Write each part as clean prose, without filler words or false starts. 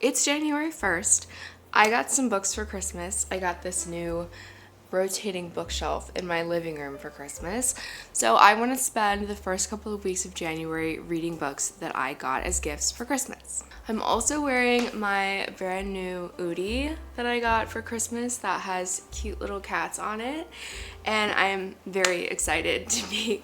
it's January 1st. I got some books for Christmas. I got this new rotating bookshelf in my living room for Christmas. So I want to spend the first couple of weeks of January reading books that I got as gifts for Christmas. I'm also wearing my brand new hoodie that I got for Christmas that has cute little cats on it. And I am very excited to be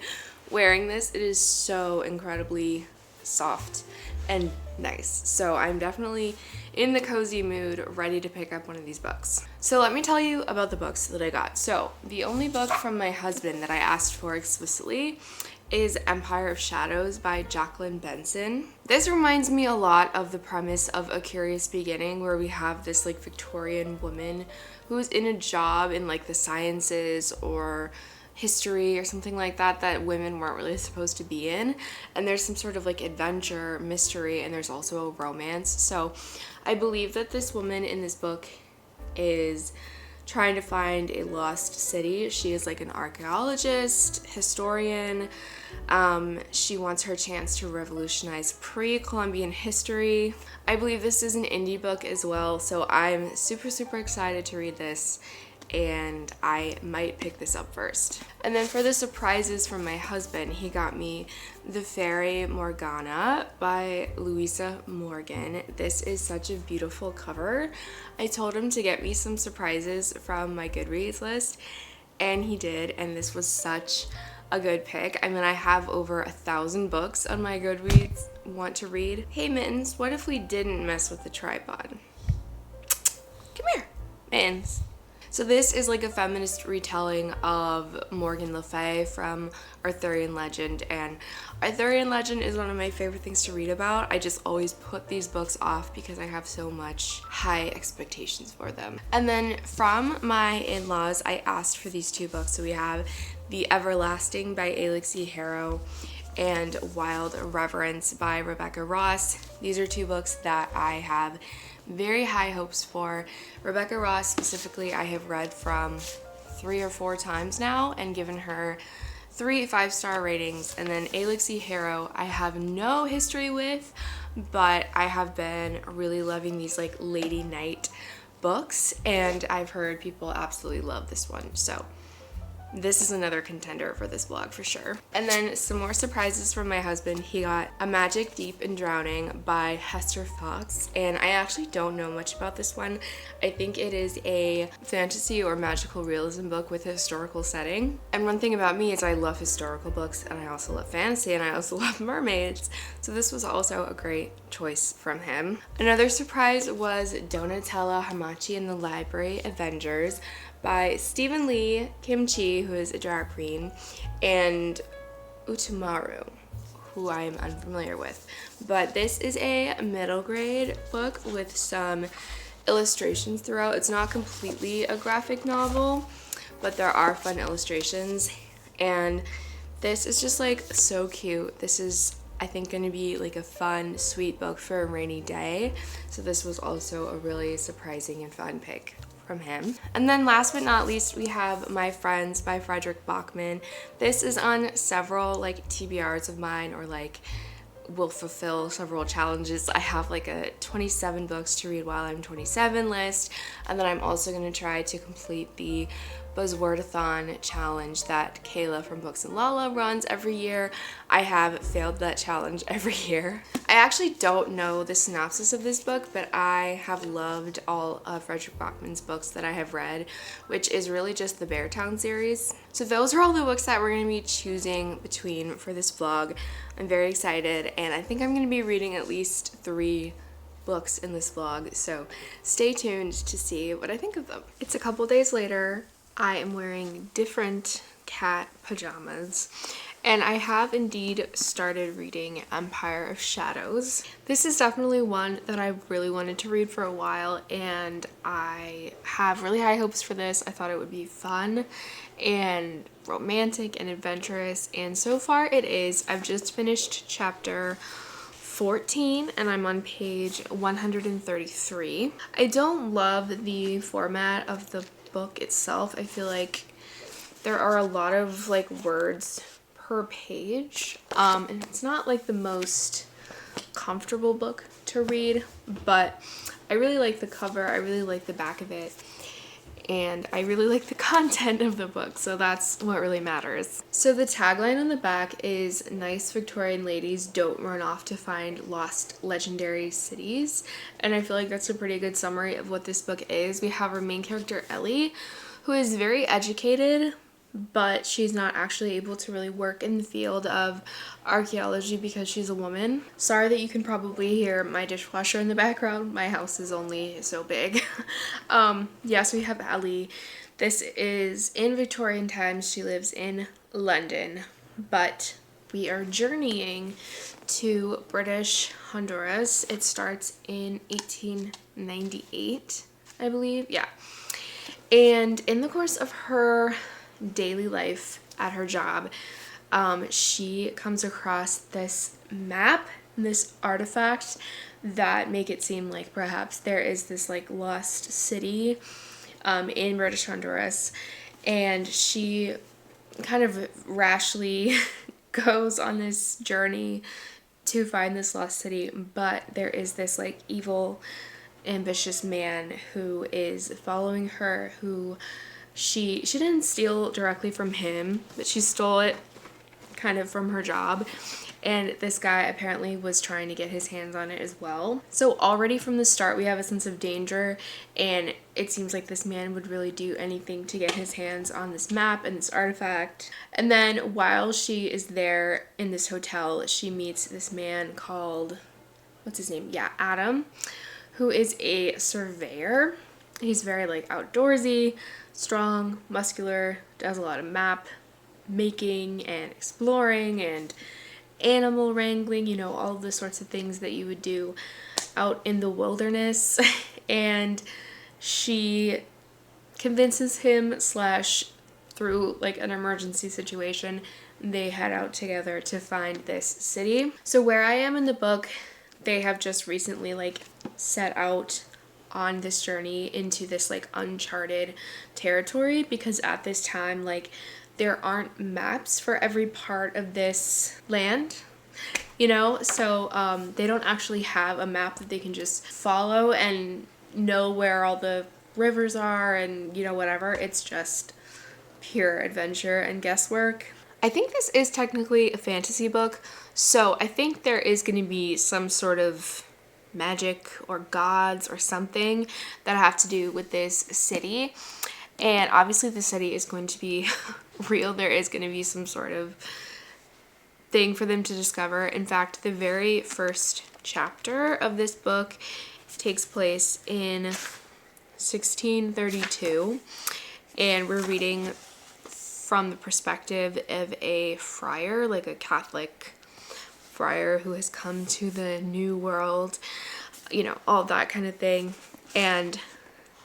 wearing this. It is so incredibly soft and nice. So I'm definitely in the cozy mood, ready to pick up one of these books. So let me tell you about the books that I got. So the only book from my husband that I asked for explicitly is Empire of Shadows by Jacqueline Benson. This reminds me a lot of the premise of A Curious Beginning, where we have this like Victorian woman who's in a job in like the sciences or history or something like that that women weren't really supposed to be in, and there's some sort of like adventure, mystery, and there's also a romance. So I believe that this woman in this book is trying to find a lost city. She is like an archaeologist, historian. She wants her chance to revolutionize pre-Columbian history. I believe this is an indie book as well, so I'm super excited to read this, and I might pick this up first. And then for the surprises from my husband, he got me The Fairy Morgana by Louisa Morgan. This is such a beautiful cover. I told him to get me some surprises from my Goodreads list, and he did, and this was such a good pick. I mean, I have over 1,000 books on my Goodreads want to read. Hey Mittens, what if we didn't mess with the tripod? Come here, Mittens. So this is like a feminist retelling of Morgan Le Fay from Arthurian Legend, and Arthurian Legend is one of my favorite things to read about. I just always put these books off because I have so much high expectations for them. And then from my in-laws, I asked for these two books. So we have The Everlasting by Alexi Harrow and Wild Reverence by Rebecca Ross. These are two books that I have very high hopes for. Rebecca Ross specifically, I have read from 3 or 4 times now and given her 3 5-star ratings. And then Alexi Harrow, I have no history with, but I have been really loving these like Lady Night books, and I've heard people absolutely love this one. So this is another contender for this vlog for sure. And then some more surprises from my husband. He got A Magic Deep in Drowning by Hester Fox, and I actually don't know much about this one. I think it is a fantasy or magical realism book with a historical setting. And one thing about me is I love historical books, and I also love fantasy, and I also love mermaids. So this was also a great choice from him. Another surprise was Donatella Hamachi and the Library Avengers by Stephen Lee, Kim Chi, who is a drag queen, and Utamaru, who I am unfamiliar with. But this is a middle grade book with some illustrations throughout. It's not completely a graphic novel, but there are fun illustrations, and this is just like so cute. This is, I think, going to be like a fun, sweet book for a rainy day. So this was also a really surprising and fun pick from him. And then last but not least, we have My Friends by Frederick Bachman. This is on several like TBRs of mine, or like will fulfill several challenges. I have like a 27 books to read while I'm 27 list, and then I'm also going to try to complete the Buzzwordathon challenge that Kayla from Books and Lala runs every year. I have failed that challenge every year. I actually don't know the synopsis of this book, but I have loved all of Frederick Bachman's books that I have read, which is really just the Beartown series. So those are all the books that we're going to be choosing between for this vlog. I'm very excited, and I think I'm going to be reading at least 3 books in this vlog, so stay tuned to see what I think of them. It's a couple days later. I am wearing different cat pajamas, and I have indeed started reading Empire of Shadows. This is definitely one that I really wanted to read for a while, and I have really high hopes for this. I thought it would be fun and romantic and adventurous, and so far it is. I've just finished chapter 14 and I'm on page 133. I don't love the format of the book itself. I feel like there are a lot of like words per page, and it's not like the most comfortable book to read, but I really like the cover, I really like the back of it, and I really like the content of the book, so that's what really matters. So the tagline on the back is "Nice Victorian ladies don't run off to find lost legendary cities," and I feel like that's a pretty good summary of what this book is. We have our main character Ellie, who is very educated, but she's not actually able to really work in the field of archaeology because she's a woman. Sorry that you can probably hear my dishwasher in the background. My house is only so big. Yes, we have Ellie. This is in Victorian times. She lives in London, but we are journeying to British Honduras. It starts in 1898, I believe. Yeah. And in the course of her daily life at her job, she comes across this map, this artifact that make it seem like perhaps there is this like lost city in British Honduras, and she kind of rashly goes on this journey to find this lost city, but there is this like evil, ambitious man who is following her, who she didn't steal directly from him, but she stole it kind of from her job, and this guy apparently was trying to get his hands on it as well. So already from the start we have a sense of danger, and it seems like this man would really do anything to get his hands on this map and this artifact. And then while she is there in this hotel, she meets this man called, what's his name? Yeah, Adam, who is a surveyor. He's very like outdoorsy, strong, muscular, does a lot of map making and exploring and animal wrangling, you know, all the sorts of things that you would do out in the wilderness. And she convinces him, slash through like an emergency situation, they head out together to find this city. So where I am in the book, they have just recently like set out on this journey into this like uncharted territory, because at this time like there aren't maps for every part of this land, you know, so they don't actually have a map that they can just follow and know where all the rivers are and, you know, whatever. It's just pure adventure and guesswork. I think this is technically a fantasy book, so I think there is going to be some sort of magic or gods or something that have to do with this city. And obviously the city is going to be real. There is going to be some sort of thing for them to discover. In fact, the very first chapter of this book takes place in 1632, and we're reading from the perspective of a friar, like a Catholic friar who has come to the New World, you know, all that kind of thing. And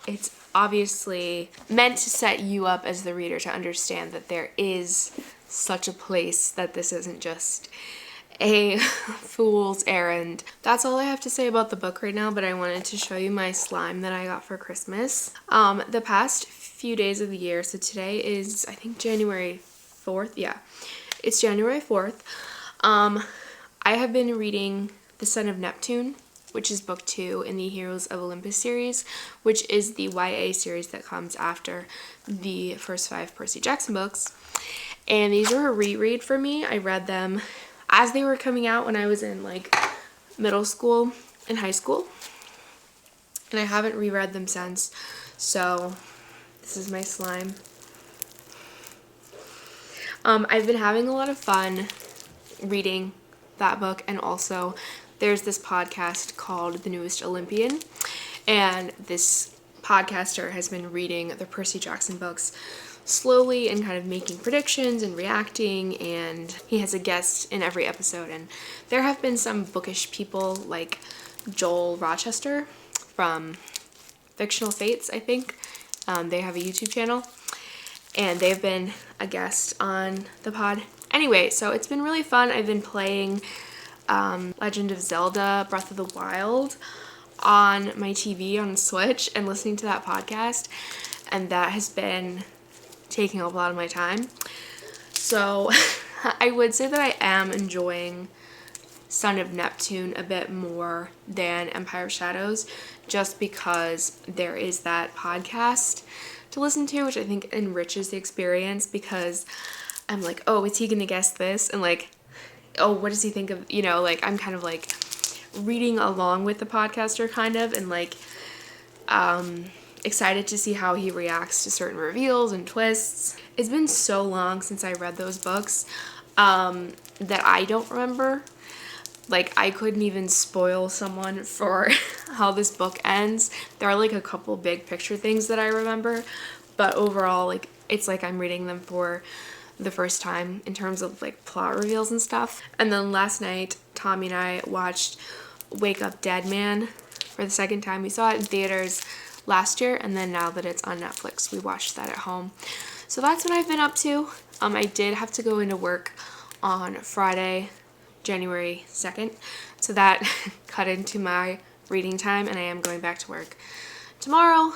it's obviously meant to set you up as the reader to understand that there is such a place, that this isn't just a fool's errand. That's all I have to say about the book right now, but I wanted to show you my slime that I got for Christmas. The past few days of the year, so today is, I think, January 4th. Yeah, it's January 4th. I have been reading The Son of Neptune, which is book 2 in the Heroes of Olympus series, which is the YA series that comes after the first 5 Percy Jackson books. And these are a reread for me. I read them as they were coming out when I was in like middle school and high school, and I haven't reread them since. So this is my slime. I've been having a lot of fun reading that book, and also there's this podcast called The Newest Olympian, and this podcaster has been reading the Percy Jackson books slowly and kind of making predictions and reacting, and he has a guest in every episode. And there have been some bookish people like Joel Rochester from Fictional Fates, I think. They have a YouTube channel, and they've been a guest on the pod. Anyway, so it's been really fun. I've been playing Legend of Zelda Breath of the Wild on my TV on Switch and listening to that podcast, and that has been taking up a lot of my time. So I would say that I am enjoying Son of Neptune a bit more than Empire of Shadows, just because there is that podcast to listen to, which I think enriches the experience, because I'm like, oh, is he gonna guess this? And like, oh, what does he think of, like I'm kind of like reading along with the podcaster kind of, and like excited to see how he reacts to certain reveals and twists. It's been so long since I read those books that I don't remember. Like, I couldn't even spoil someone for how this book ends. There are like a couple big picture things that I remember, but overall, like, it's like I'm reading them for the first time in terms of like plot reveals and stuff. And then last night, Tommy and I watched Wake Up Dead Man for the second time. We saw it in theaters last year, and then now that it's on Netflix, we watched that at home. So that's what I've been up to. I did have to go into work on Friday, January 2nd, so that cut into my reading time, and I am going back to work tomorrow,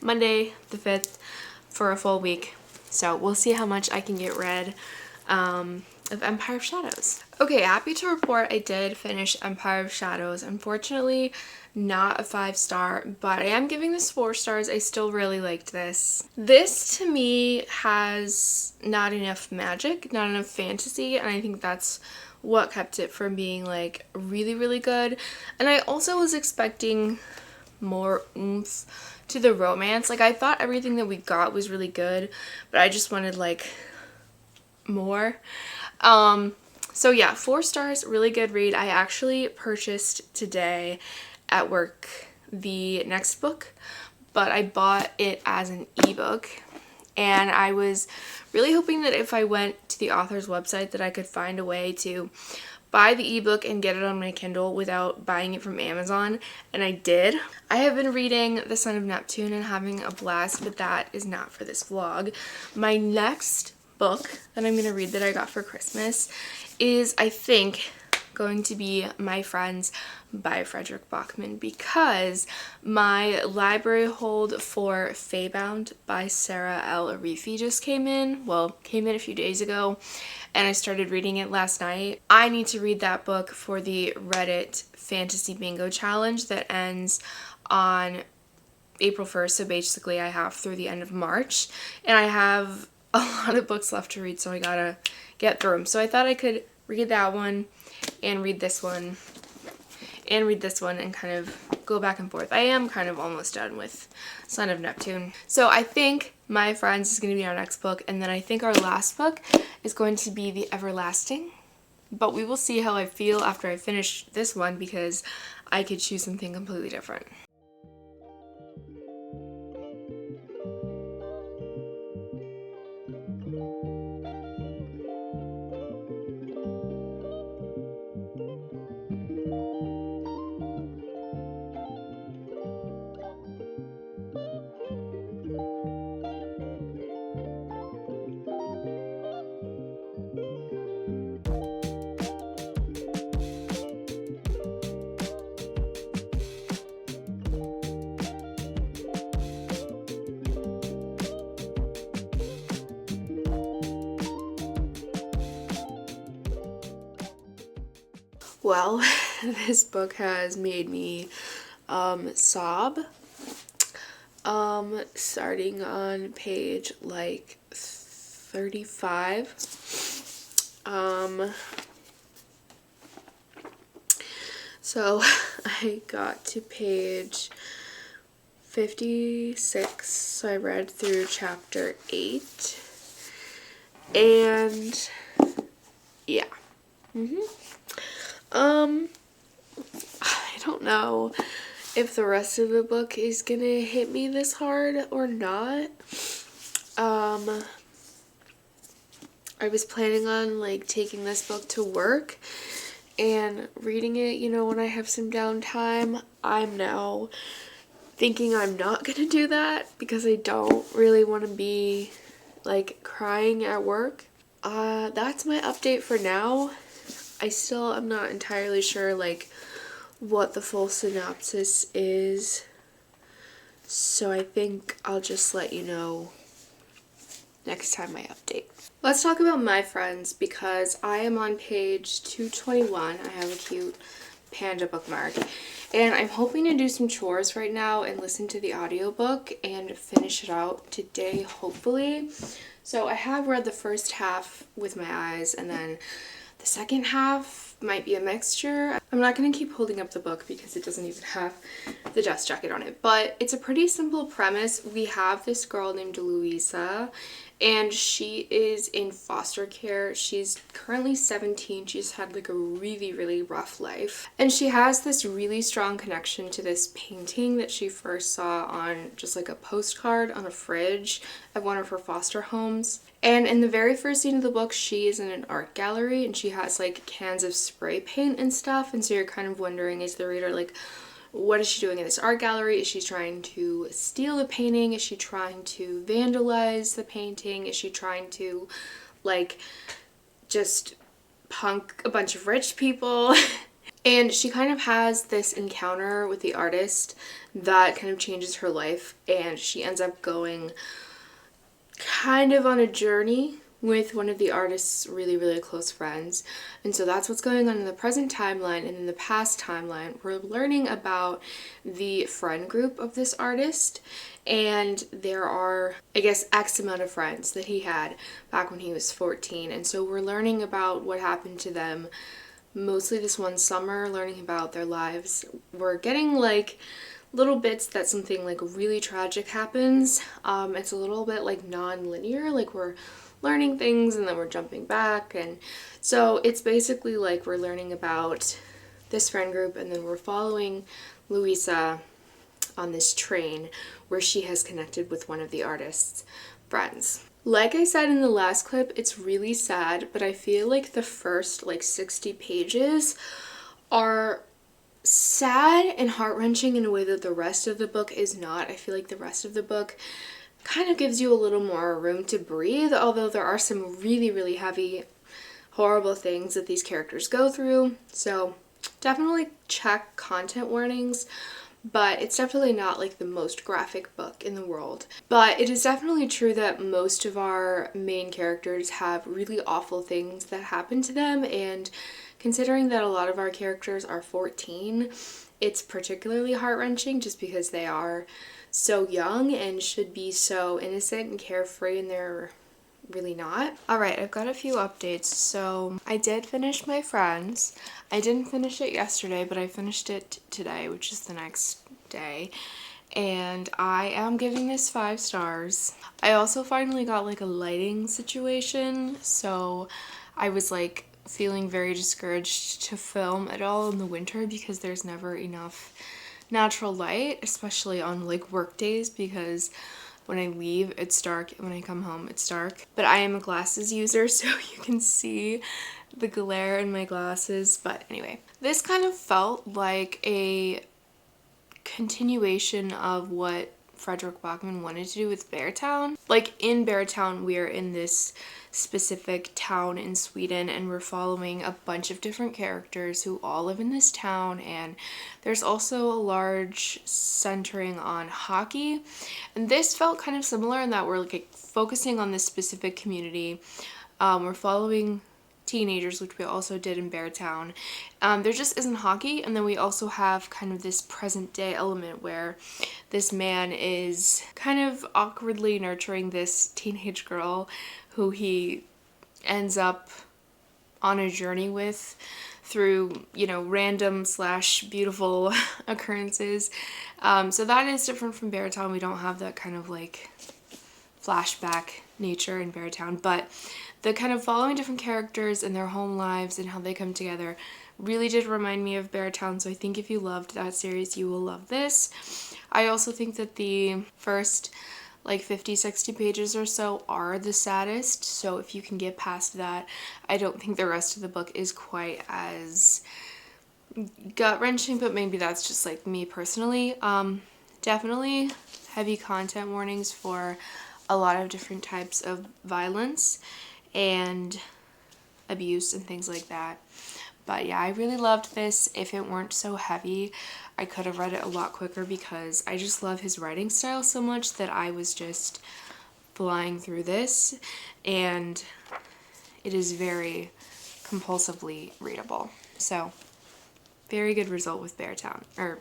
Monday the 5th, for a full week. So we'll see how much I can get read of Empire of Shadows. Okay, happy to report I did finish Empire of Shadows. Unfortunately, not a 5-star, but I am giving this 4 stars. I still really liked this. This, to me, has not enough magic, not enough fantasy, and I think that's what kept it from being, like, really, really good. And I also was expecting more oomph to the romance. Like, I thought everything that we got was really good, but I just wanted, like, more. So yeah, 4 stars, really good read. I actually purchased today at work the next book, but I bought it as an ebook, and I was really hoping that if I went to the author's website that I could find a way to buy the ebook and get it on my Kindle without buying it from Amazon, and I did. I have been reading The Son of Neptune and having a blast, but that is not for this vlog. My next book that I'm going to read that I got for Christmas is, I think, going to be My Friends by Frederick Bachman, because my library hold for Feybound by Sarah L. Arifi just came in a few days ago, and I started reading it last night. I need to read that book for the Reddit Fantasy Bingo Challenge that ends on April 1st, so basically I have through the end of March, and I have a lot of books left to read, so I gotta get through them. So I thought I could read that one and read this one and read this one and kind of go back and forth. I am kind of almost done with Son of Neptune. So I think My Friends is going to be our next book, and then I think our last book is going to be The Everlasting. But we will see how I feel after I finish this one, because I could choose something completely different. Well, this book has made me sob. Starting on page like 35. So I got to page 56, so I read through chapter 8, and yeah. I don't know if the rest of the book is gonna hit me this hard or not. I was planning on like taking this book to work and reading it, when I have some downtime. I'm now thinking I'm not gonna do that because I don't really want to be like crying at work. That's my update for now. I still am not entirely sure like what the full synopsis is, so I think I'll just let you know next time I update. Let's talk about my friends because I am on page 221. I have a cute panda bookmark. And I'm hoping to do some chores right now and listen to the audiobook and finish it out today, hopefully. So I have read the first half with my eyes, and then the second half might be a mixture. I'm not going to keep holding up the book because it doesn't even have the dust jacket on it, but it's a pretty simple premise. We have this girl named Louisa, and she is in foster care. She's currently 17. She's had like a really, really rough life. And she has this really strong connection to this painting that she first saw on just like a postcard on a fridge at one of her foster homes. And in the very first scene of the book, she is in an art gallery and she has like cans of spray paint and stuff. And so you're kind of wondering, as the reader, like, what is she doing in this art gallery? Is she trying to steal the painting? Is she trying to vandalize the painting? Is she trying to, like, just punk a bunch of rich people? And she kind of has this encounter with the artist that kind of changes her life, and she ends up going kind of on a journey with one of the artist's really, really close friends. And so that's what's going on in the present timeline. And in the past timeline, we're learning about the friend group of this artist. And there are, I guess, X amount of friends that he had back when he was 14. And so we're learning about what happened to them mostly this one summer, learning about their lives. We're getting like little bits that something like really tragic happens. It's a little bit like non-linear, like we're learning things and then we're jumping back, and so it's basically like we're learning about this friend group and then we're following Louisa on this train where she has connected with one of the artist's friends. Like I said in the last clip, it's really sad, but I feel like the first like 60 pages are sad and heart-wrenching in a way that the rest of the book is not. I feel like the rest of the book kind of gives you a little more room to breathe, although there are some really, really heavy, horrible things that these characters go through. So definitely check content warnings, but it's definitely not like the most graphic book in the world. But it is definitely true that most of our main characters have really awful things that happen to them, and considering that a lot of our characters are 14, it's particularly heart-wrenching just because they are so young and should be so innocent and carefree, and they're really not. Alright, I've got a few updates. So I did finish My Friends. I didn't finish it yesterday, but I finished it today, which is the next day. And I am giving this 5 stars. I also finally got like a lighting situation, so I was like feeling very discouraged to film at all in the winter because there's never enough natural light, especially on like work days, because when I leave it's dark and when I come home it's dark. But I am a glasses user, so you can see the glare in my glasses. But anyway, this kind of felt like a continuation of what Fredrik Backman wanted to do with Beartown. Like in Beartown, we're in this specific town in Sweden and we're following a bunch of different characters who all live in this town, and there's also a large centering on hockey. And this felt kind of similar in that we're like focusing on this specific community. We're following teenagers, which we also did in Beartown. There just isn't hockey, and then we also have kind of this present day element where this man is kind of awkwardly nurturing this teenage girl who he ends up on a journey with through, you know, random / beautiful occurrences. So that is different from Beartown. We don't have that kind of like flashback nature in Beartown, but the kind of following different characters and their home lives and how they come together really did remind me of Beartown. So I think if you loved that series, you will love this. I also think that the first like 50-60 pages or so are the saddest, so if you can get past that, I don't think the rest of the book is quite as gut-wrenching, but maybe that's just like me personally. Definitely heavy content warnings for a lot of different types of violence and abuse and things like that. But yeah, I really loved this. If it weren't so heavy, I could have read it a lot quicker because I just love his writing style so much that I was just flying through this, and it is very compulsively readable. So, very good result with Beartown, or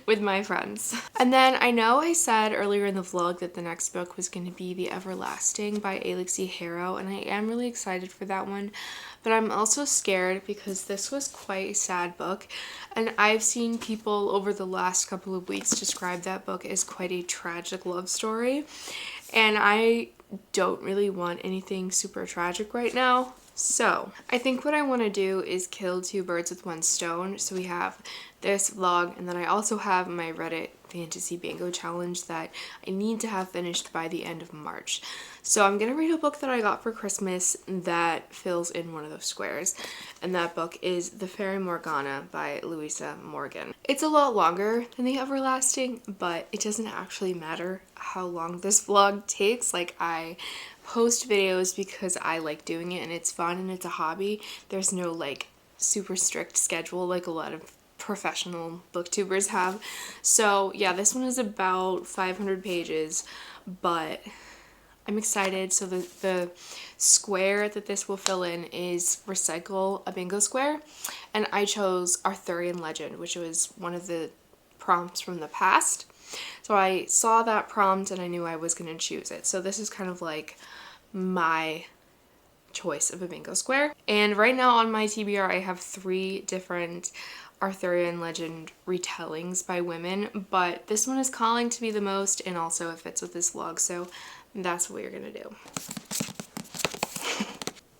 with my friends. And then I know I said earlier in the vlog that the next book was going to be The Everlasting by Alix E. Harrow, and I am really excited for that one, but I'm also scared because this was quite a sad book, and I've seen people over the last couple of weeks describe that book as quite a tragic love story, and I don't really want anything super tragic right now. So I think what I want to do is kill two birds with one stone. So we have this vlog, and then I also have my Reddit fantasy bingo challenge that I need to have finished by the end of March. So I'm gonna read a book that I got for Christmas that fills in one of those squares, and that book is The Fairy Morgana by Louisa Morgan. It's a lot longer than The Everlasting, but it doesn't actually matter how long this vlog takes. Like, I post videos because I like doing it and it's fun and it's a hobby. There's no like super strict schedule like a lot of professional booktubers have. So yeah, this one is about 500 pages, but I'm excited. So the square that this will fill in is recycle a bingo square, and I chose Arthurian legend, which was one of the prompts from the past. So I saw that prompt and I knew I was going to choose it. So this is kind of like my choice of a bingo square. And right now on my TBR I have 3 different Arthurian legend retellings by women, but this one is calling to be the most, and also it fits with this vlog, so that's what we're gonna do.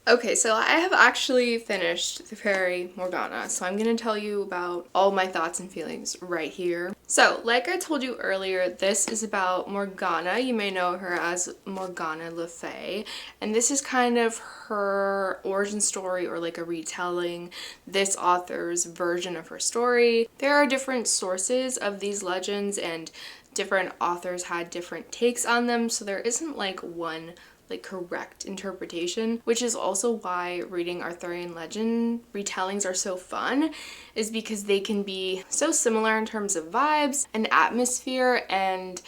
Okay, so I have actually finished The Fairy Morgana, so I'm going to tell you about all my thoughts and feelings right here. So, like I told you earlier, this is about Morgana. You may know her as Morgana Le Fay, and this is kind of her origin story, or like a retelling, this author's version of her story. There are different sources of these legends, and different authors had different takes on them, so there isn't like one like correct interpretation, which is also why reading Arthurian legend retellings are so fun, is because they can be so similar in terms of vibes and atmosphere, and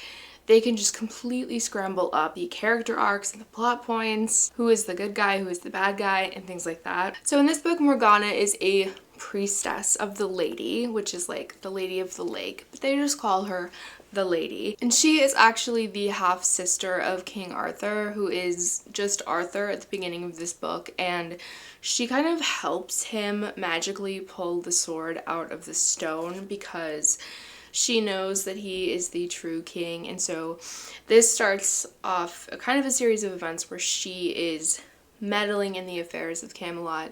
they can just completely scramble up the character arcs and the plot points, who is the good guy, who is the bad guy, and things like that. So in this book, Morgana is a priestess of the Lady, which is like the Lady of the Lake, but they just call her the Lady. And she is actually the half sister of King Arthur, who is just Arthur at the beginning of this book, and she kind of helps him magically pull the sword out of the stone because she knows that he is the true king. And so this starts off a kind of a series of events where she is meddling in the affairs of Camelot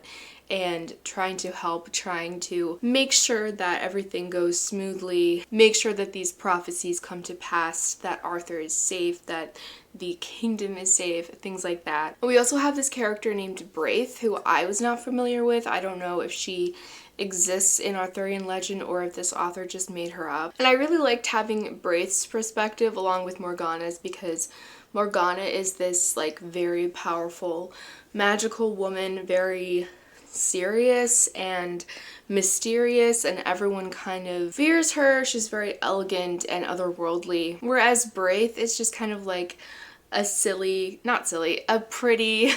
and trying to help, trying to make sure that everything goes smoothly, make sure that these prophecies come to pass, that Arthur is safe, that the kingdom is safe, things like that. We also have this character named Braith, who I was not familiar with. I don't know if she exists in Arthurian legend or if this author just made her up. And I really liked having Braith's perspective along with Morgana's, because Morgana is this like very powerful magical woman, very serious and mysterious, and everyone kind of fears her. She's very elegant and otherworldly, whereas Braith is just kind of like a silly, not silly, a pretty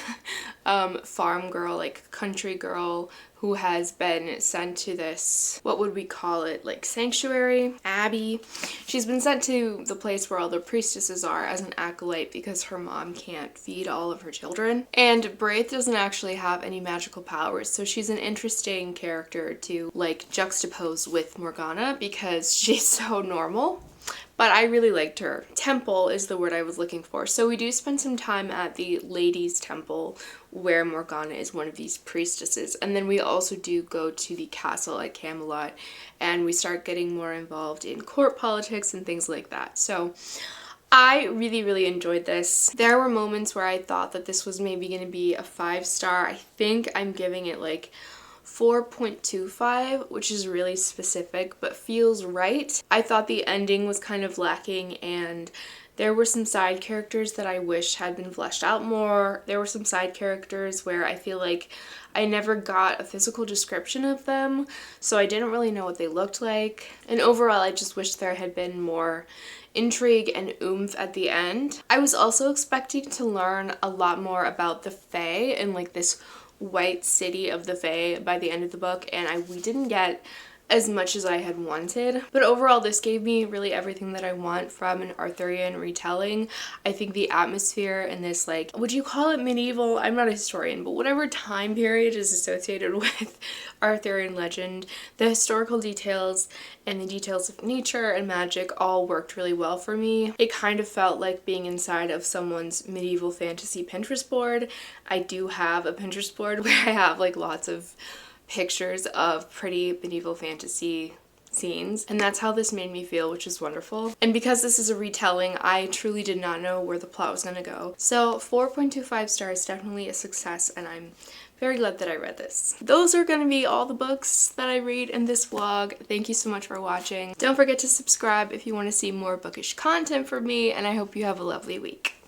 farm girl, like country girl, who has been sent to this, what would we call it, like sanctuary, abbey. She's been sent to the place where all the priestesses are as an acolyte because her mom can't feed all of her children. And Braith doesn't actually have any magical powers, so she's an interesting character to like juxtapose with Morgana because she's so normal. But I really liked her. Temple is the word I was looking for. So we do spend some time at the Ladies' Temple, where Morgana is one of these priestesses. And then we also do go to the castle at Camelot, and we start getting more involved in court politics and things like that. So I really enjoyed this. There were moments where I thought that this was maybe going to be a 5-star. I think I'm giving it like 4.25, which is really specific but feels right. I thought the ending was kind of lacking, and There were some side characters that I wished had been fleshed out more. There were some side characters where I feel like I never got a physical description of them, so I didn't really know what they looked like. And overall, I just wish there had been more intrigue and oomph at the end. I was also expecting to learn a lot more about the Fae and like this white city of the Fae by the end of the book, and we didn't get as much as I had wanted. But overall, this gave me really everything that I want from an Arthurian retelling. I think the atmosphere in this, like, would you call it medieval? I'm not a historian, but whatever time period is associated with Arthurian legend, the historical details and the details of nature and magic all worked really well for me. It kind of felt like being inside of someone's medieval fantasy Pinterest board. I do have a Pinterest board where I have like lots of pictures of pretty medieval fantasy scenes, and that's how this made me feel, which is wonderful. And because this is a retelling, I truly did not know where the plot was gonna go. So 4.25 stars, definitely a success, and I'm very glad that I read this. Those are gonna be all the books that I read in this vlog. Thank you so much for watching. Don't forget to subscribe if you want to see more bookish content from me, and I hope you have a lovely week.